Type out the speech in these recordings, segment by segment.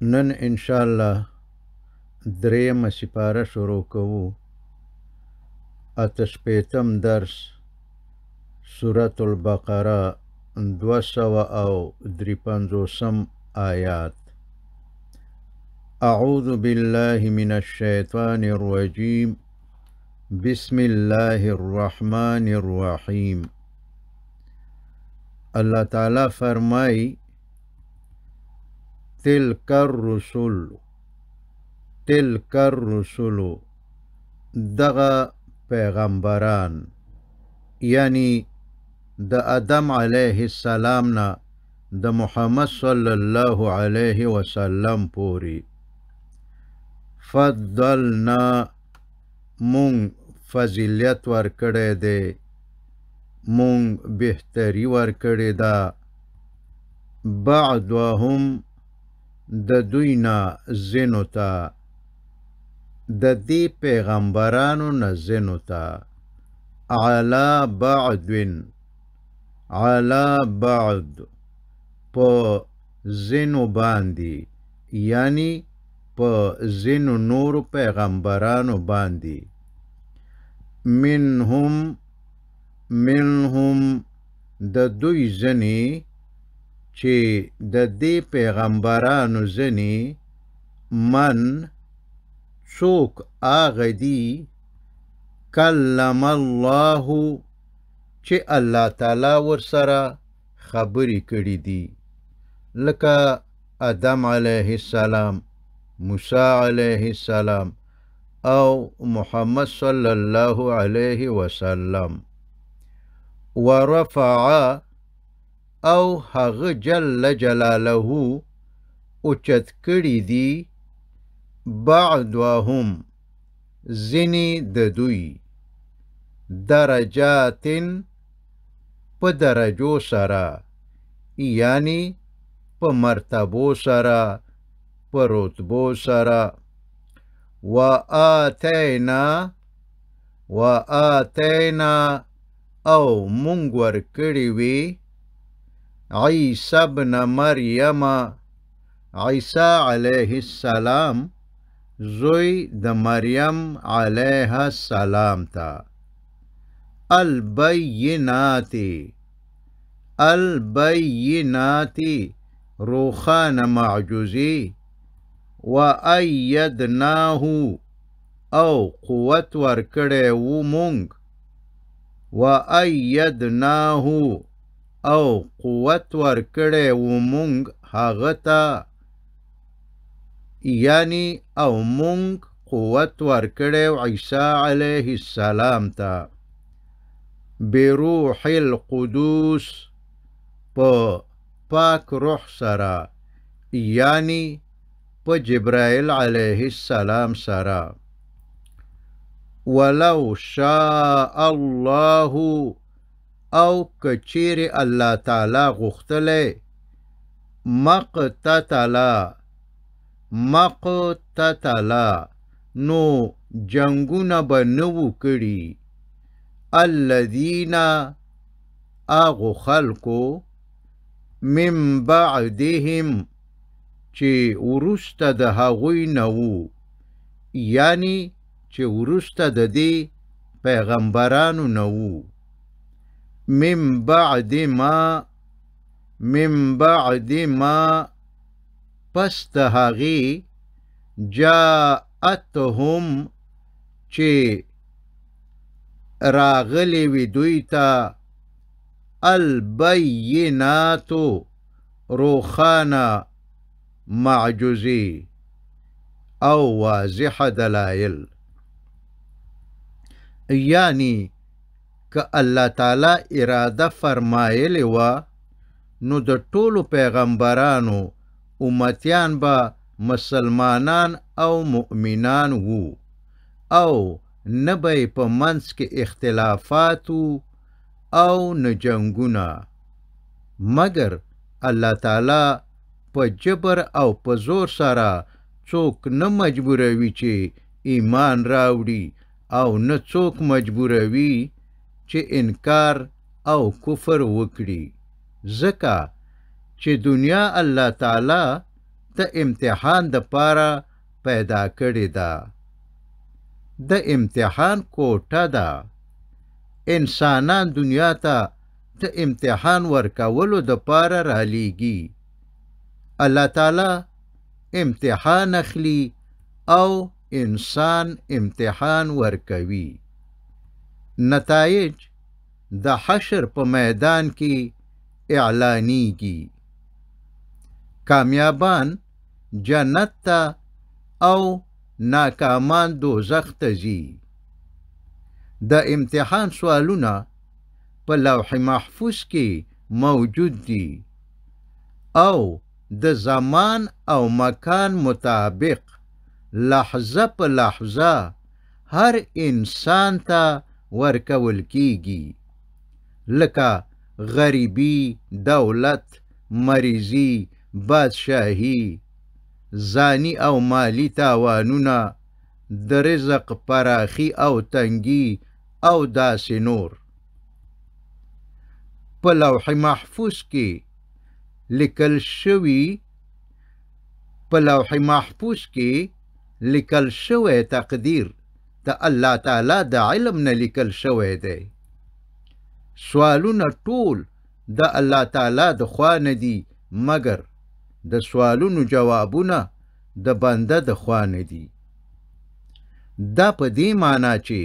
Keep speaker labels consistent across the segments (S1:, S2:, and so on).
S1: نن انشاءالله دریم سپاره شروع کوو. اتشپیتم درس سورة البقره 253 آیات. اعوذ بالله من الشیطان الرجیم بسم الله الرحمن الرحیم. اللہ تعالی فرمائی تلک الرسل دغه پیغمبران، یعنی د آدم علیه السلام نه د محمد صلی الله علیه وسلم پوری. فضلنا مونږ فضیلت ورکړی دی، مونږ بهتری ورکړی ده. بعضهم د دوی نه ځینو ته، د دې پیغمبرانو نه ځینو ته. علی بعض په ځینو باندې، یعنی په ځینو نورو پیغمبرانو باندې. منهم د دوی ځینې، چې د دې پیغمبرانو ځینې. من څوک هغه دي، کلم الله چې الله تعالی ورسره خبرې کړي دي، لکه آدم علیه السلام، موسی علیه السلام او محمد صلی الله علیه وسلم. ورفع او هغه جل جلاله اوچت کړي دي، بعضهم ځینې د دوی، درجاتن په درجو سره، یعنی په مرتبو سره، په رتبو سره. وآتینا او مونږ ورکړي وي عیسی ابن مریم، عیسی علیه السلام زوی د مریم علیه السلام ته. البینات روخان معجزی. وایدناه او قوت ورکړی وو مونږ، وایدناه او قوت ورکړی وو مونږ هغه ته، یعنی او مونږ قوت ورکړی عیسی علیه السلام ته. بروح القدوس په پاک روح سره، یعنی په جبرائیل علیه السلام سره. ولو شاء الله او کچیر الله تعالی غختلی، مقتتلا نو جنگونه به نو کړي. الذین اغو خلقو، من بعدهم چې وروسته د هغوی نه وو، یعنی چې وروسته د دې پیغمبرانو نه وو. من بعد ما پس د هغې، جاءتهم چې راغلی وي دوی ته، البیناتو روخانه معجزې او واضح دلائل. یعنی که الله تعالی اراده فرمایلی وه، نو د ټولو پیغمبرانو امتیان به مسلمانان او مؤمنان وو، او نه به یې په منځ کې اختلافاتو او نه جنګونه، مګر الله تعالی په جبر او په زور سره څوک نه مجبوروي چې ایمان راوړي، او نه څوک مجبوروي چې انکار او کفر وکړي. ځکه چې دنیا الله تعالی د امتحان د پاره پیدا کړې ده. د امتحان کوټه ده. انسانان دنیا ته د امتحان ورکولو د پاره رالیږي. الله تعالی امتحان اخلي او انسان امتحان ورکوي. نتایج د حشر په میدان کې اعلانیږي. کامیابان جنت ته او ناکامان دوزخ ته ځي. د امتحان سوالونه په لوح محفوظ کې موجود دي او د زمان او مکان مطابق لحظه په لحظه هر انسان ته ورکول کیږي، لکه غریبی، دولت، مریضی، بادشاهی، زانی او مالی تاوانونه، د رزق پراخی او تنگی او داسې نور. په لوح محفوظ کې لیکل شوی تقدیر د الله تعالی د علم نه لیکل شوی دی. سوالونه ټول د الله تعالی د خوا نه دي، مګر د سوالونو جوابونه د بنده د خوا نه دي. دا په دې معنی چې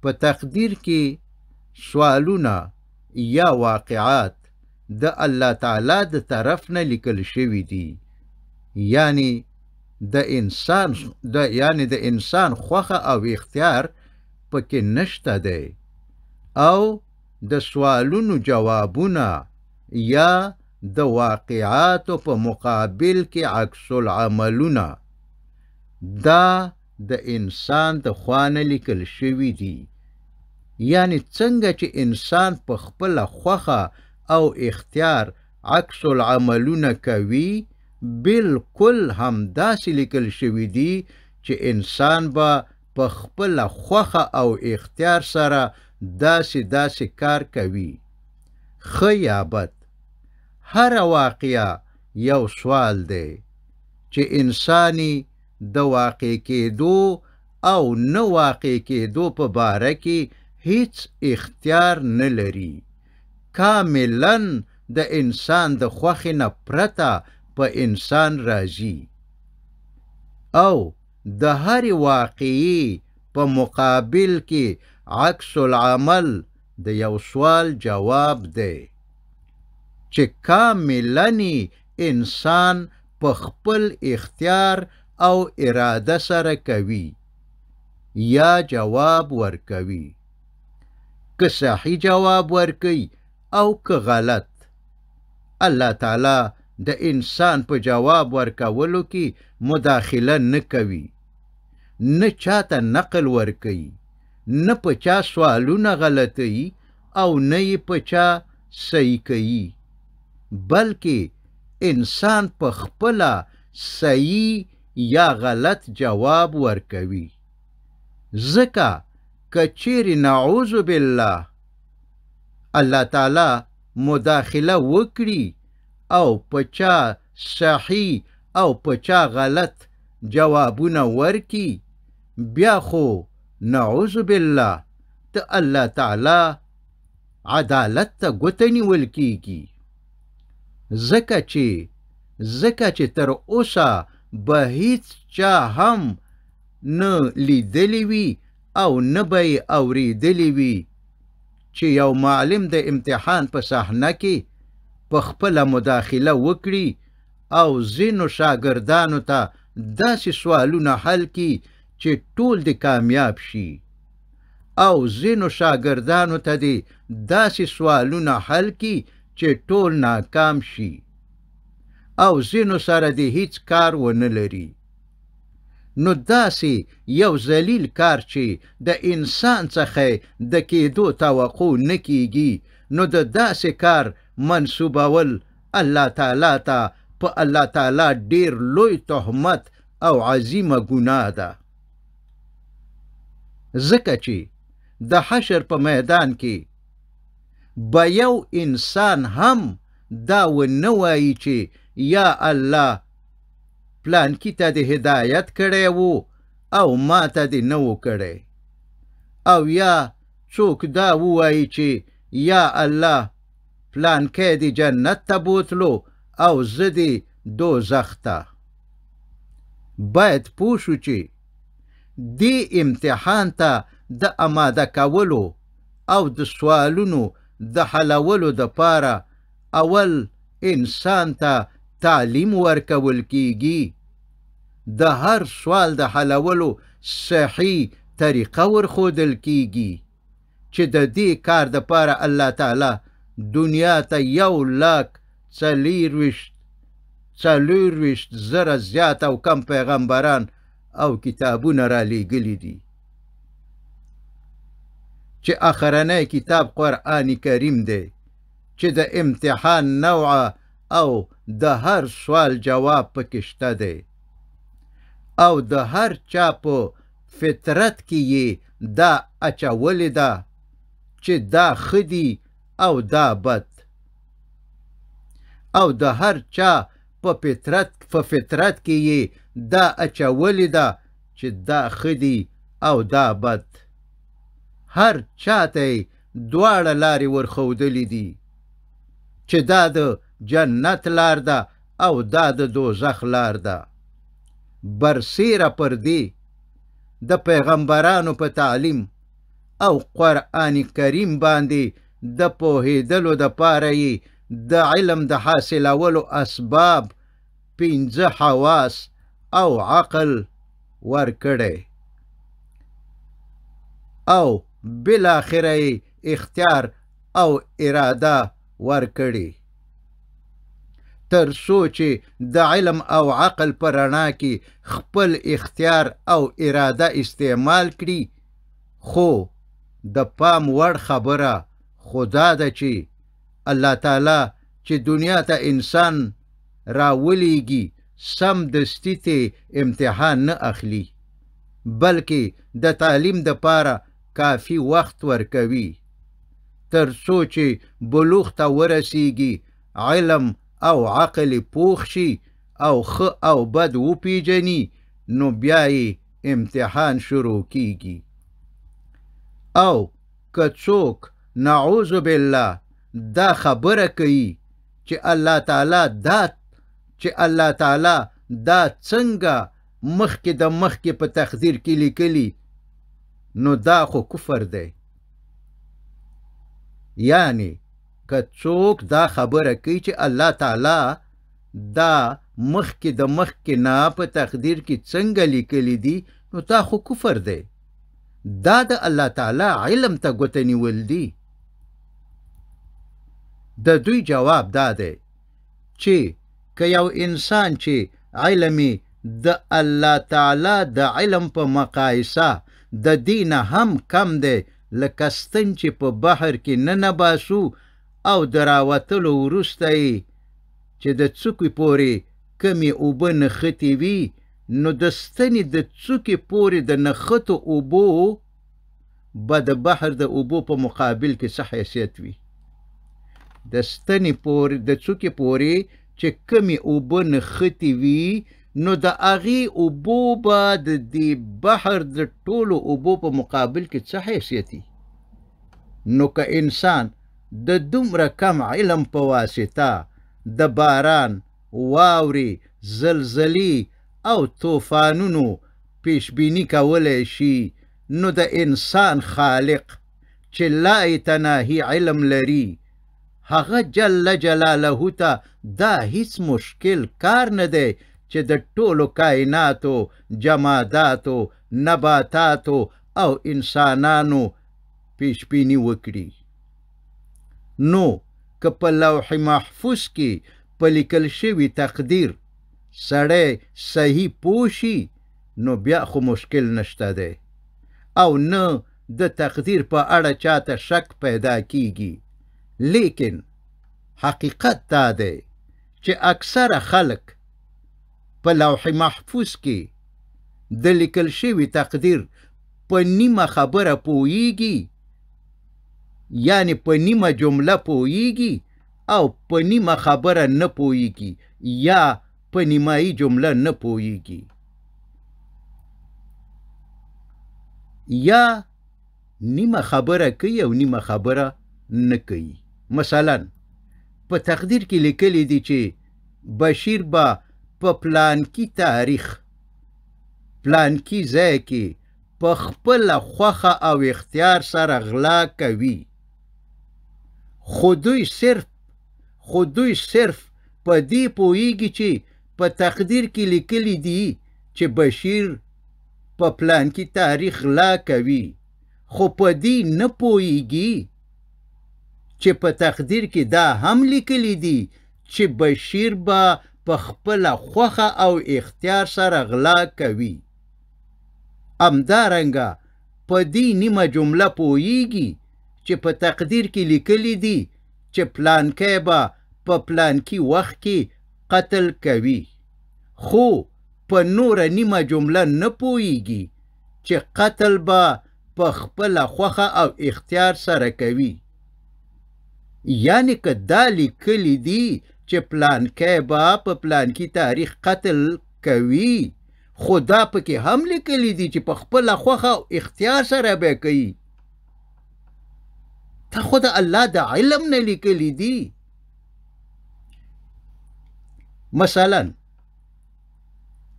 S1: په تقدیر کې سوالونه یا واقعات د الله تعالی د طرف نه لیکل شوي دي، یعنی د انسان خوخه او اختیار پکې نشته دی. او د سوالونو جوابونه یا د واقعاتو په مقابل کې عکس العملونه دا د انسان د خوا نه لیکل شوي دي. یعنی څنګه چې انسان په خپله خوښه او اختیار عکس العملونه کوي، بالکل همداسې لیکل شوي دي چې انسان به په خپله خوښه او اختیار سره داسې کار کوي. ښه یا بد، هر واقعه یو سوال دی چې انساني د واقع کېدو او نه واقع کېدو په باره کې هیڅ اختیار نه لري. کاملاً د انسان د خوښې نه پرته په انسان راځي او د هرې واقعي په مقابل کې عکس العمل د یو سوال جواب دی چې کاملاً انسان په خپل اختیار او اراده سره کوي یا جواب ورکوي. که صحیح جواب ورکوي او که غلط، الله تعالی د انسان په جواب ورکولو کې مداخله نه کوي، نه چاته نقل ورکوي، نه په چا سوالونه غلطوي او نه یې په چا صحیح کوي، بلکې انسان په خپله صحیح یا غلط جواب ورکوي. ځکه که چیرې نعوذ بالله الله تعالی مداخله وکړي او په چا صحیح او په چا غلط جوابونه ورکي، بیا خو نعوذ بالله د الله تعالی عدالت ته ګوته نیول کیږي. ځکه چې تر اوسه به هیڅ چا هم نه لیدلی وي او نه به یې اورېدلی وي چې یو معلم د امتحان په صحنه کې په خپله مداخله وکړي او ځینو شاګردانو ته داسې سوالونه حل کړي چې ټول دې کامیاب شي، او ځینو شاګردانو ته دې داسې سوالونه حل کړي چې ټول ناکام شي، او ځینو سره دې هیڅ کار ونه لري. نو داسې یو ذلیل کار چې د انسان څخه د کېدو توقع نه کیږي، نو د داسې کار منسوبول الله تعالی ته په الله تعالی ډیر لوی تهمت او عظیمه ګناه ده. ځکه چې د حشر په میدان کې به یو انسان هم دا ونه وایي چې یا الله پلانکي ته دې هدایت کړی وو او ما ته دې نه و کړی. او یا څوک دا ووایي چې یا الله پلانکی دې جنت ته بوتلو او زه دې دوزخ ته. باید پوه شو چې دې امتحان ته د اماده کولو او د سوالونو د حلولو دپاره اول انسان ته تعلیم ورکول کیږي. د هر سوال د حلولو صحیح طریقه ورښودل کیږي چې د دې کار دپاره الله تعالی دنیا ته 1,40,000 زیات او کم پیغمبران او کتابونه را لیږلي دي چې اخرنی کتاب قرآن کریم دی چې د امتحان نوعه او د هر سوال جواب پکې شته دی او د هر چا په فطرت کې یې دا اچولې ده چې دا ښه دي او دا بد، او د هر چا په فطرت کې یې دا اچولې ده چې دا ښه دي او دا بد. هر چاته یې دواړه لارې ورښودلې دي چې دا د جنت لار ده او دا د دوزخ لار ده. برسیره پر دې د پیغمبرانو په تعلیم او قرآن کریم باندې د پوهېدلو دپاره یې د علم د حاصلولو اسباب 5 حواس او عقل ورکړی او بالاخره یې اختیار او اراده ورکړي تر څو چې د علم او عقل په رڼا کې خپل اختیار او اراده استعمال کړي. خو د پام وړ خبره خدا ده چې الله تعالی چې دنیا ته انسان راولیږي سم دستي ته امتحان نه اخلي، بلکې د تعلیم دپاره کافی وخت ورکوي تر څو چې بلوغ ته ورسیږي، علم او عقل پوخ شي او ښه او بد وپیژني، نو بیا یې امتحان شروع کیږي. او که څوک نعوذ بالله دا خبره کوي چې الله تعالی دا څنګه مخکې د مخکې په تقدیر کې لیکلي، نو دا خو کفر دی. یعنی که څوک دا خبره کوي چې الله تعالی دا مخکې د مخکې نه په تقدیر کې څنګه لیکلي دي، نو دا خو کفر دی. دا د الله تعالی علم ته ګوته نیول دي. د دوی جواب دا دی چې که یو انسان چې علم د الله تعالی د علم په مقایسه د دینه هم کم دی، لکه ستن چې په بحر کې ننباسو او د راوتلو وروسته یې چې د څوکې پورې کمې اوبه نښتې وي، نو د ستنې د څوکې پورې د نښتو اوبو به د بحر د اوبو په مقابل کې څه حیثیت وي؟ د ستنې پورې د څوکې پورې چې کمې اوبه نښتې وي، نو د هغې اوبو به د دې بحر د ټولو اوبو په مقابل کې څه حیثیت وي؟ نو که انسان د دومره کم علم په واسطه د باران، واورې، زلزلې او طوفانونو پیشبیني کولی شي، نو د انسان خالق چې لا تناهي علم لري، هغه جل جلاله ته دا هیڅ مشکل کار نه دی چې د ټولو کائناتو، جماداتو، نباتاتو او انسانانو پیشبیني وکړي. نو که په لوح محفوظ کې په لیکل شوي تقدیر سړی صحیح پوه شي، نو بیا خو مشکل نشته دی او نه د تقدیر په اړه چاته شک پیدا کیږي. لیکن حقیقت دا دی چې اکثره خلک په لوح محفوظ کې د لیکل شوي تقدیر په نیمه خبره پوهیږي، یعنی په نیمه جمله پوهیږي او په نیمه خبره نه پوهیږي، یا په نیمایي جمله نه پوهیږي یا نیمه خبره کوي او نیمه خبره نه کوي. مثلا په تقدیر کې لیکلی دي چې بشیر به په پلانکي تاریخ پلانکي ځای کې په خپله خوښه او اختیار سره غلا کوي، خو دوی صرف په دې پوهیږي چې په تقدیر کې لیکلی دي چې بشیر په پلانکي تاریخ غلا کوي، خو په دې نه پوهیږي چې په تقدیر کې دا هم لیکلی دي چې بشیر به په خپله خوښه او اختیار سره غلا کوي. همدارنګه په دې نیمه جمله پوهیږي چې په تقدیر کې لیکلی دي چې پلانکی به په پلانکي وخت کې قتل کوي، خو په نوره نیمه جمله نه پوهیږي چې قتل به په خپله خوښه او اختیار سره کوي. یعنی که دا لیکلی دي چې پلانکی به په پلانکي تاریخ قتل کوي، خو دا پکې هم لیکلی دي چې په خپله خوښه او اختیار سره به کوي، تا خو د الله د علم نه لیکلی دي. مثلا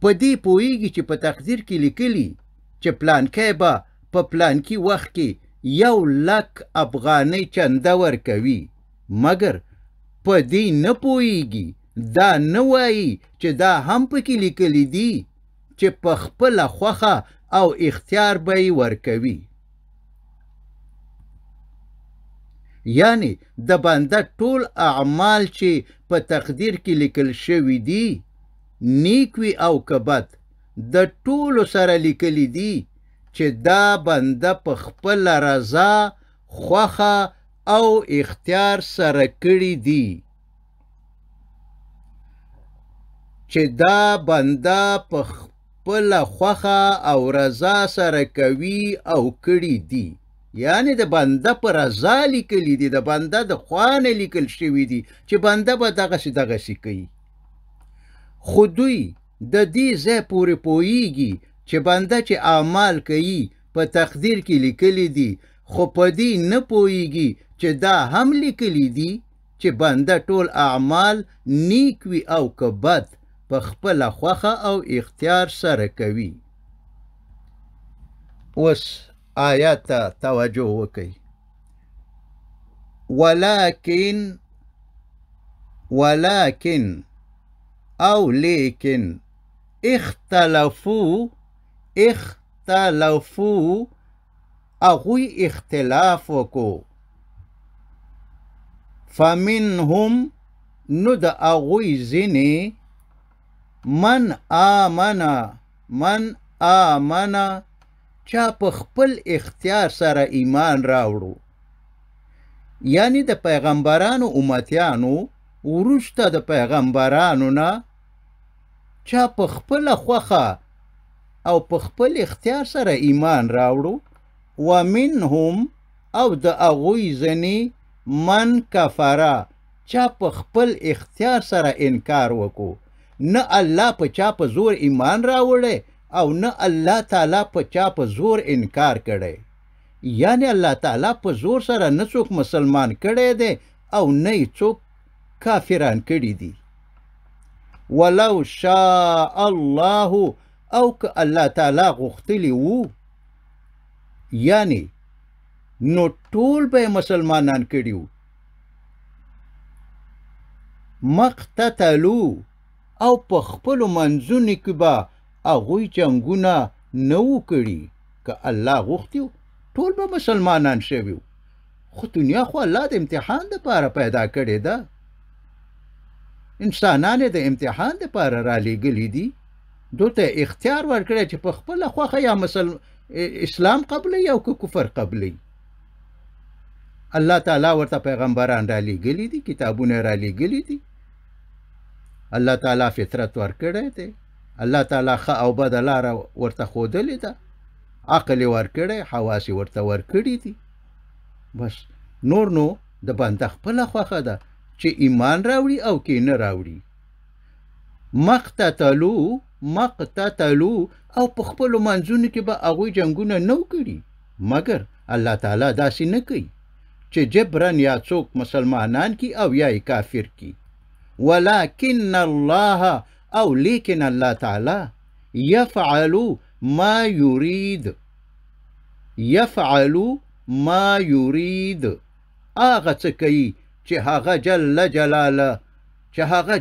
S1: په دې پوهیږي چې په تقدیر کې لیکلی چې پلانکی به په پلانکي وخت کې 1,00,000 افغانۍ چنده ورکوي، مګر په دې نه پوهیږي، دا نه وایي چې دا هم پکې لیکلی دي چې په خپله خوښه او اختیار به یې ورکوي. یعنی د بنده ټول اعمال چې په تقدیر کې لیکل شوي دي، نیک وي او که بد، د ټولو سره لیکلی دي چې دا بنده په خپله رضا، خوښه او اختیار سره کړي دي، چې دا بنده په خپله خوښه او رضا سره کوي او کړي دي. یعنی د بنده په رضا لیکلی دي، د بنده د خوا نه لیکل شوي دي چې بنده به دغسې کوي. خو دوی د دې ځای پورې پوهیږي چې بنده چې اعمال کوي په تقدیر کې لیکلی دي، خو په دې نه پوهیږي چې دا هم لیکلی دي چې بنده ټول اعمال نیک وي او که بد په خپله خوښه او اختیار سره کوي. اوس آیات ته توجه وکړئ. ولكن او لیکن اختلفو اغوی اختلاف وکو، فمنهم نو د اغوی ځینې من آمنا چا په خپل اختیار سره ایمان راوړو. یعنی د پیغمبرانو امتیانو وروسته د پیغمبرانو نه چا په خپله خوښه او په خپل اختیار سره ایمان راوړو. ومنهم او د هغوی ځینې من کفره چا په خپل اختیار سره انکار وکړو. نه الله په چا په زور ایمان راوړی او نه الله تعالی په چا په زور انکار کړی. یعنی الله تعالی په زور سره نه څوک مسلمان کړی دی او نه یې څوک کافران کړي دي. ولو شاء الله او که الله تعالی غوښتلی وو، یعنی نو ټول به مسلمانان کړي وو. مقتتلو او په خپلو منځونو کې به هغوی جنګونه نه وو کړي. که الله غوښتي ټول به مسلمانان شوي وو، خو دنیا خو الله د امتحان دپاره پیدا کړې ده. انسانان د امتحان دپاره رالیږلي دي. دوی ته اختیار ورکړی چې په خپله خوښه یا اسلام قبلوي او که کفر قبلوي. الله تعالی ورته پیغمبران رالیږلي دي، کتابونه رالیږلي دي. الله تعالی فطرت ورکړی دی. الله تعالی ښه او بده لاره ورته ښودلې ده. عقل یې ورکړی، حواس یې ورته ورکړي دي. بس نور نو د بنده خپله خوښه ده چې ایمان راوړي او که نه راوړي. مقتتلو او په خپلو منځونو کې به هغوی جنګونه نو کړي، مګر الله تعالی داسې نه کوي چې جبرن یا څوک مسلمانان کی او یا کافر کی، ولكن الله او لیکن الله تعالی يفعل ما يريد، يفعل ما يريد هغه څه کوي چې هغه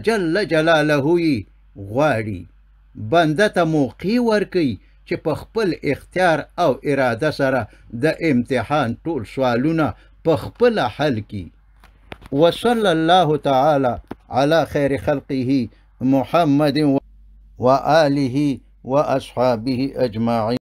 S1: جل جلاله یې غواړي. بنده ته موقع ورکوي چې په خپل اختیار او اراده سره د امتحان ټول سوالونه په خپل حل کی. وصلى الله تعالى على خير خلقه محمد وآله وأصحابه أجمعين.